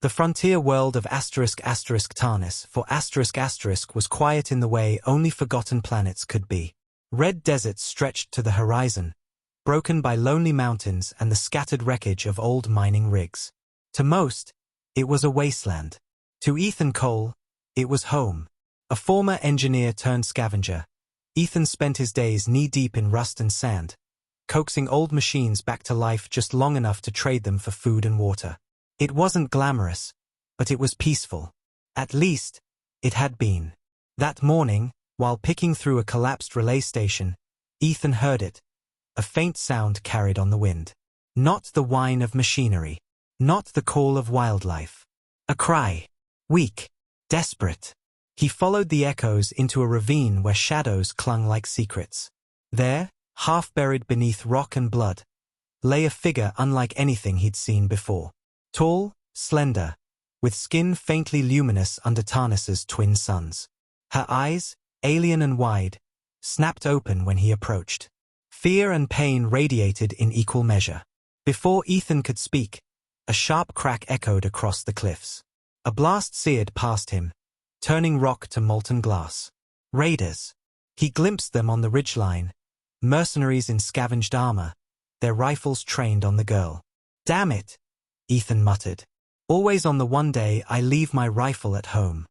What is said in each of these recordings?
The frontier world of ***Tarnis for *** was quiet in the way only forgotten planets could be. Red deserts stretched to the horizon, broken by lonely mountains and the scattered wreckage of old mining rigs. To most, it was a wasteland. To Ethan Cole, it was home. A former engineer turned scavenger, Ethan spent his days knee-deep in rust and sand, coaxing old machines back to life just long enough to trade them for food and water. It wasn't glamorous, but it was peaceful. At least, it had been. That morning, while picking through a collapsed relay station, Ethan heard it, a faint sound carried on the wind. Not the whine of machinery. Not the call of wildlife. A cry. Weak. Desperate. He followed the echoes into a ravine where shadows clung like secrets. There, half buried beneath rock and blood, lay a figure unlike anything he'd seen before. Tall, slender, with skin faintly luminous under Tarnis's twin suns. Her eyes, alien and wide, snapped open when he approached. Fear and pain radiated in equal measure. Before Ethan could speak, a sharp crack echoed across the cliffs. A blast seared past him, turning rock to molten glass. Raiders. He glimpsed them on the ridgeline, mercenaries in scavenged armor, their rifles trained on the girl. "Damn it," Ethan muttered. "Always on the one day I leave my rifle at home."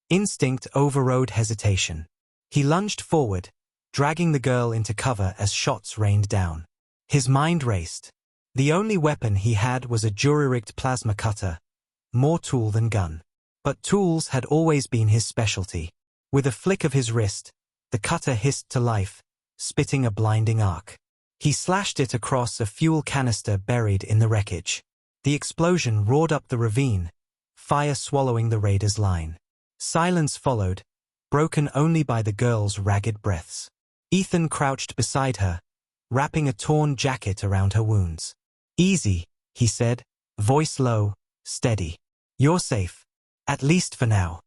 Instinct overrode hesitation. He lunged forward, dragging the girl into cover as shots rained down. His mind raced. The only weapon he had was a jury-rigged plasma cutter, more tool than gun. But tools had always been his specialty. With a flick of his wrist, the cutter hissed to life, spitting a blinding arc. He slashed it across a fuel canister buried in the wreckage. The explosion roared up the ravine, fire swallowing the raiders' line. Silence followed, broken only by the girl's ragged breaths. Ethan crouched beside her, wrapping a torn jacket around her wounds. "Easy," he said, voice low, steady. "You're safe, at least for now."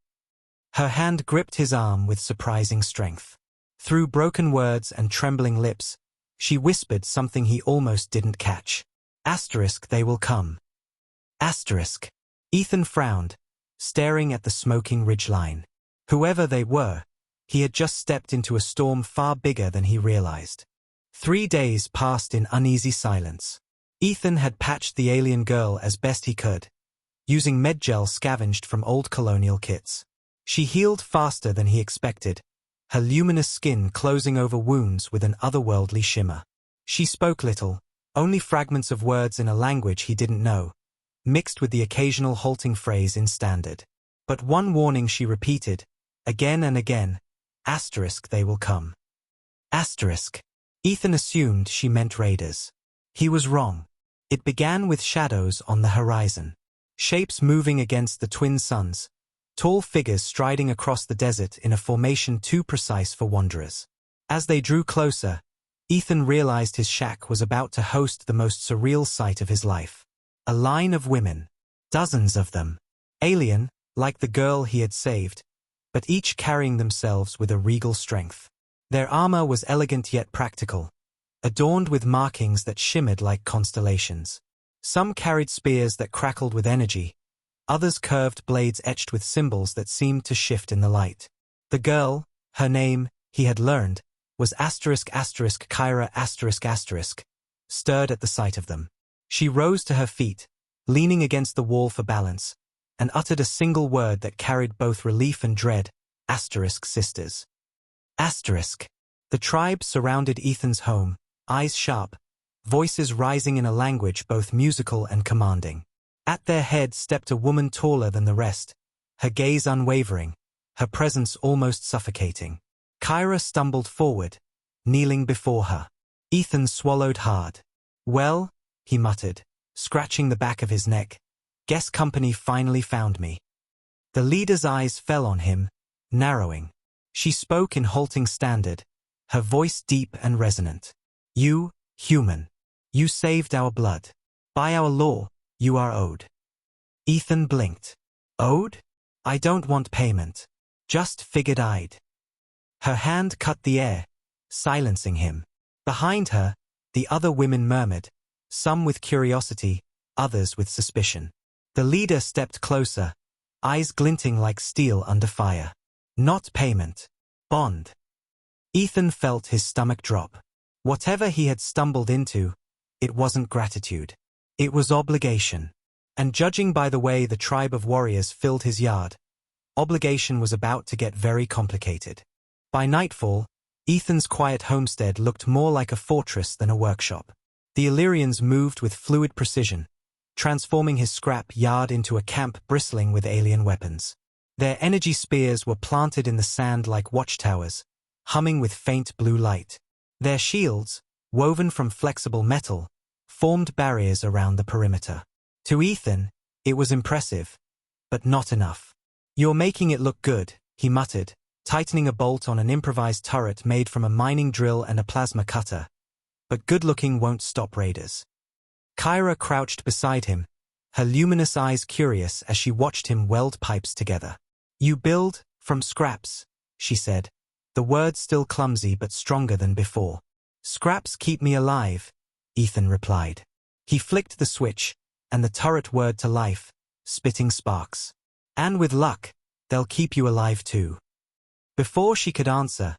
Her hand gripped his arm with surprising strength. Through broken words and trembling lips, she whispered something he almost didn't catch. "They will come." Ethan frowned, staring at the smoking ridgeline. Whoever they were, he had just stepped into a storm far bigger than he realized. 3 days passed in uneasy silence. Ethan had patched the alien girl as best he could, using medgel scavenged from old colonial kits. She healed faster than he expected, her luminous skin closing over wounds with an otherworldly shimmer. She spoke little, only fragments of words in a language he didn't know, mixed with the occasional halting phrase in standard. But one warning she repeated, again and again, "They will come." Ethan assumed she meant raiders. He was wrong. It began with shadows on the horizon. Shapes moving against the twin suns, tall figures striding across the desert in a formation too precise for wanderers. As they drew closer, Ethan realized his shack was about to host the most surreal sight of his life. A line of women. Dozens of them. Alien, like the girl he had saved, but each carrying themselves with a regal strength. Their armor was elegant yet practical, adorned with markings that shimmered like constellations. Some carried spears that crackled with energy, others curved blades etched with symbols that seemed to shift in the light. The girl, her name, he had learned, was Kyra***, stirred at the sight of them. She rose to her feet, leaning against the wall for balance, and uttered a single word that carried both relief and dread, ***sisters. The tribe surrounded Ethan's home, eyes sharp, voices rising in a language both musical and commanding. At their head stepped a woman taller than the rest, her gaze unwavering, her presence almost suffocating. Kyra stumbled forward, kneeling before her. Ethan swallowed hard. "Well," he muttered, scratching the back of his neck, "guess company finally found me." The leader's eyes fell on him, narrowing. She spoke in halting standard, her voice deep and resonant. "You, human. You saved our blood. By our law, you are owed." Ethan blinked. "Owed? I don't want payment. Just figured I'd." Her hand cut the air, silencing him. Behind her, the other women murmured, some with curiosity, others with suspicion. The leader stepped closer, eyes glinting like steel under fire. Not payment. Bond. Ethan felt his stomach drop. Whatever he had stumbled into, it wasn't gratitude. It was obligation. And judging by the way the tribe of warriors filled his yard, obligation was about to get very complicated. By nightfall, Ethan's quiet homestead looked more like a fortress than a workshop. The Illyrians moved with fluid precision, transforming his scrap yard into a camp bristling with alien weapons. Their energy spears were planted in the sand like watchtowers, humming with faint blue light. Their shields, woven from flexible metal, formed barriers around the perimeter. To Ethan, it was impressive, but not enough. "You're making it look good," he muttered, tightening a bolt on an improvised turret made from a mining drill and a plasma cutter. But good-looking won't stop raiders. Kyra crouched beside him, her luminous eyes curious as she watched him weld pipes together. "You build from scraps," she said, the words still clumsy but stronger than before. "Scraps keep me alive," Ethan replied. He flicked the switch, and the turret whirred to life, spitting sparks. "And with luck, they'll keep you alive too." Before she could answer,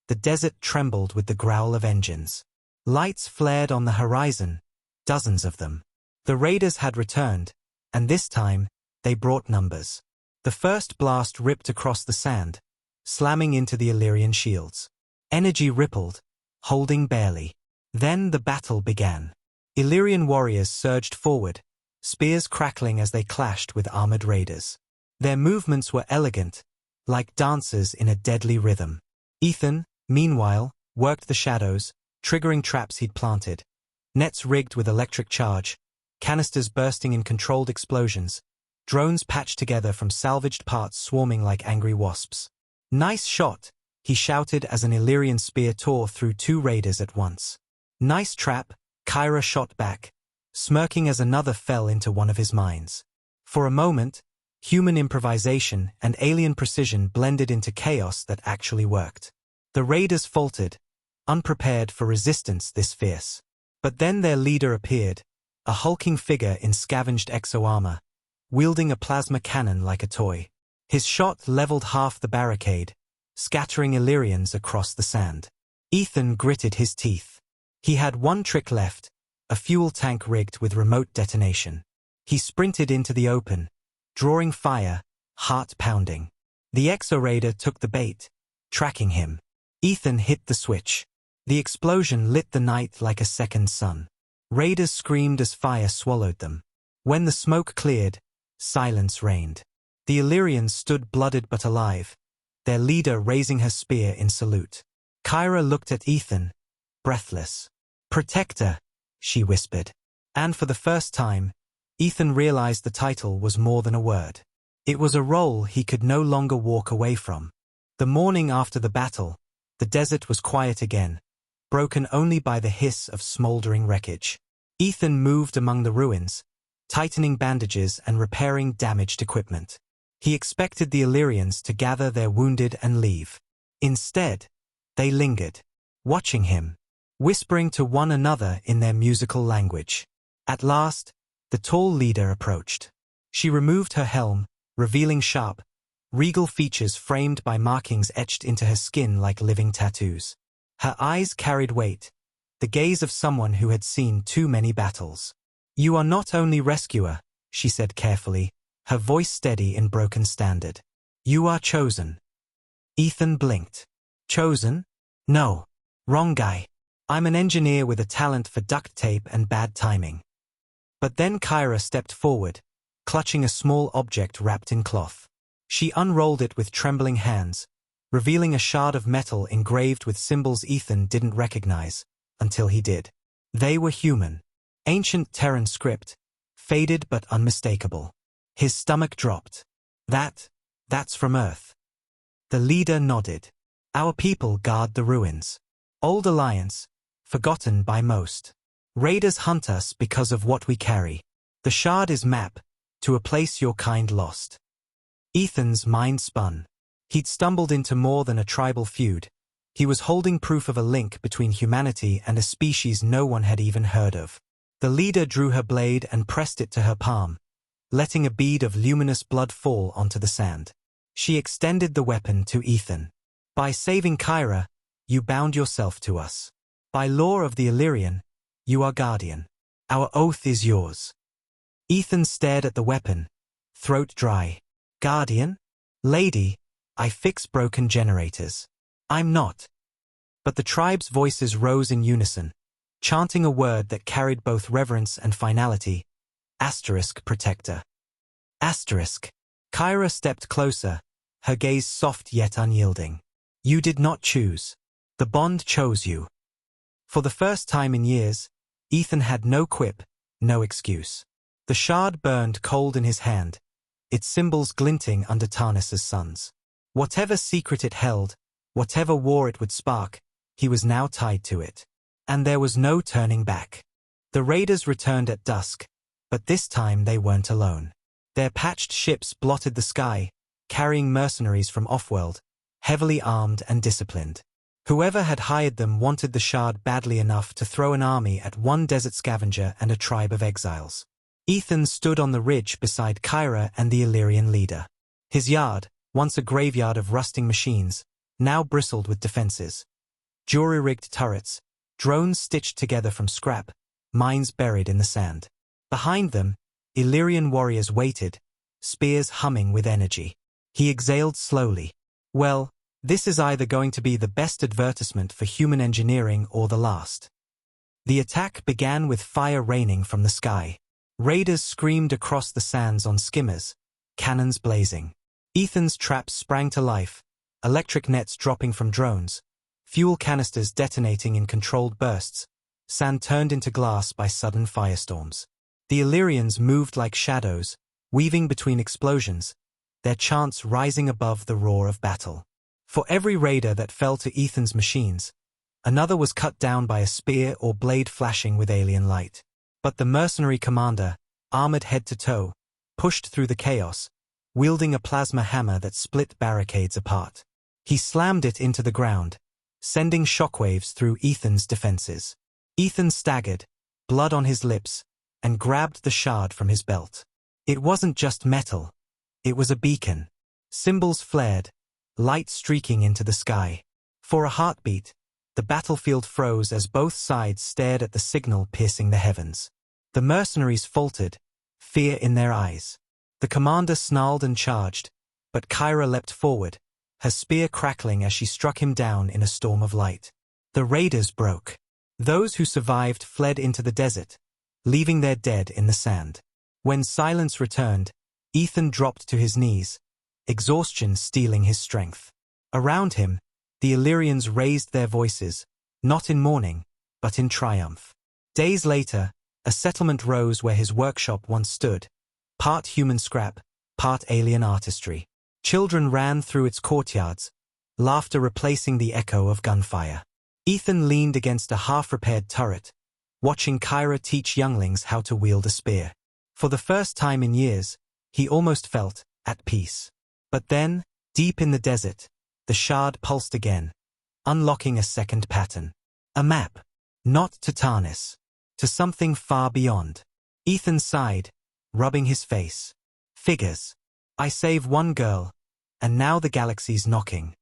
the desert trembled with the growl of engines. Lights flared on the horizon, dozens of them. The raiders had returned, and this time, they brought numbers. The first blast ripped across the sand, slamming into the Illyrian shields. Energy rippled, holding barely. Then the battle began. Illyrian warriors surged forward, spears crackling as they clashed with armored raiders. Their movements were elegant, like dancers in a deadly rhythm. Ethan, meanwhile, worked the shadows, triggering traps he'd planted. Nets rigged with electric charge, canisters bursting in controlled explosions, drones patched together from salvaged parts swarming like angry wasps. "Nice shot," he shouted as an Illyrian spear tore through two raiders at once. "Nice trap," Kyra shot back, smirking as another fell into one of his mines. For a moment, human improvisation and alien precision blended into chaos that actually worked. The raiders faltered, unprepared for resistance this fierce. But then their leader appeared, a hulking figure in scavenged exo-armor, wielding a plasma cannon like a toy. His shot leveled half the barricade, scattering Illyrians across the sand. Ethan gritted his teeth. He had one trick left, a fuel tank rigged with remote detonation. He sprinted into the open, drawing fire, heart pounding. The exo-raider took the bait, tracking him. Ethan hit the switch. The explosion lit the night like a second sun. Raiders screamed as fire swallowed them. When the smoke cleared, silence reigned. The Illyrians stood blooded but alive, their leader raising her spear in salute. Kyra looked at Ethan, breathless. "Protector," she whispered. And for the first time, Ethan realized the title was more than a word. It was a role he could no longer walk away from. The morning after the battle, the desert was quiet again, broken only by the hiss of smoldering wreckage. Ethan moved among the ruins, tightening bandages and repairing damaged equipment. He expected the Illyrians to gather their wounded and leave. Instead, they lingered, watching him, whispering to one another in their musical language. At last, the tall leader approached. She removed her helm, revealing sharp, regal features framed by markings etched into her skin like living tattoos. Her eyes carried weight, the gaze of someone who had seen too many battles. "You are not only rescuer," she said carefully, her voice steady in broken standard. "You are chosen." Ethan blinked. "Chosen? No. Wrong guy. I'm an engineer with a talent for duct tape and bad timing." But then Kyra stepped forward, clutching a small object wrapped in cloth. She unrolled it with trembling hands, revealing a shard of metal engraved with symbols Ethan didn't recognize, until he did. They were human. Ancient Terran script, faded but unmistakable. His stomach dropped. That's from Earth." The leader nodded. "Our people guard the ruins. Old alliance, forgotten by most. Raiders hunt us because of what we carry. The shard is map, to a place your kind lost." Ethan's mind spun. He'd stumbled into more than a tribal feud. He was holding proof of a link between humanity and a species no one had even heard of. The leader drew her blade and pressed it to her palm, letting a bead of luminous blood fall onto the sand. She extended the weapon to Ethan. By saving Kyra, you bound yourself to us. By law of the Illyrian, you are guardian. Our oath is yours. Ethan stared at the weapon, throat dry. Guardian? Lady, I fix broken generators. I'm not. But the tribe's voices rose in unison, chanting a word that carried both reverence and finality. Protector. Kyra stepped closer, her gaze soft yet unyielding. You did not choose. The bond chose you. For the first time in years, Ethan had no quip, no excuse. The shard burned cold in his hand, its symbols glinting under Tarnis's suns. Whatever secret it held, whatever war it would spark, he was now tied to it. And there was no turning back. The raiders returned at dusk, but this time they weren't alone. Their patched ships blotted the sky, carrying mercenaries from off-world, heavily armed and disciplined. Whoever had hired them wanted the shard badly enough to throw an army at one desert scavenger and a tribe of exiles. Ethan stood on the ridge beside Kyra and the Illyrian leader. His yard, once a graveyard of rusting machines, now bristled with defenses. Jury-rigged turrets, drones stitched together from scrap, mines buried in the sand. Behind them, Illyrian warriors waited, spears humming with energy. He exhaled slowly. Well, this is either going to be the best advertisement for human engineering or the last. The attack began with fire raining from the sky. Raiders screamed across the sands on skimmers, cannons blazing. Ethan's traps sprang to life, electric nets dropping from drones, fuel canisters detonating in controlled bursts, sand turned into glass by sudden firestorms. The Illyrians moved like shadows, weaving between explosions, their chants rising above the roar of battle. For every raider that fell to Ethan's machines, another was cut down by a spear or blade flashing with alien light. But the mercenary commander, armored head to toe, pushed through the chaos, wielding a plasma hammer that split barricades apart. He slammed it into the ground, sending shockwaves through Ethan's defenses. Ethan staggered, blood on his lips, and grabbed the shard from his belt. It wasn't just metal. It was a beacon. Symbols flared, light streaking into the sky. For a heartbeat, the battlefield froze as both sides stared at the signal piercing the heavens. The mercenaries faltered, fear in their eyes. The commander snarled and charged, but Kyra leapt forward, her spear crackling as she struck him down in a storm of light. The raiders broke. Those who survived fled into the desert, leaving their dead in the sand. When silence returned, Ethan dropped to his knees, exhaustion stealing his strength. Around him, the Illyrians raised their voices, not in mourning, but in triumph. Days later, a settlement rose where his workshop once stood, part human scrap, part alien artistry. Children ran through its courtyards, laughter replacing the echo of gunfire. Ethan leaned against a half-repaired turret, watching Kyra teach younglings how to wield a spear. For the first time in years, he almost felt at peace. But then, deep in the desert, the shard pulsed again, unlocking a second pattern. A map. Not to Tarnis. To something far beyond. Ethan sighed, rubbing his face. Figures. I save one girl, and now the galaxy's knocking.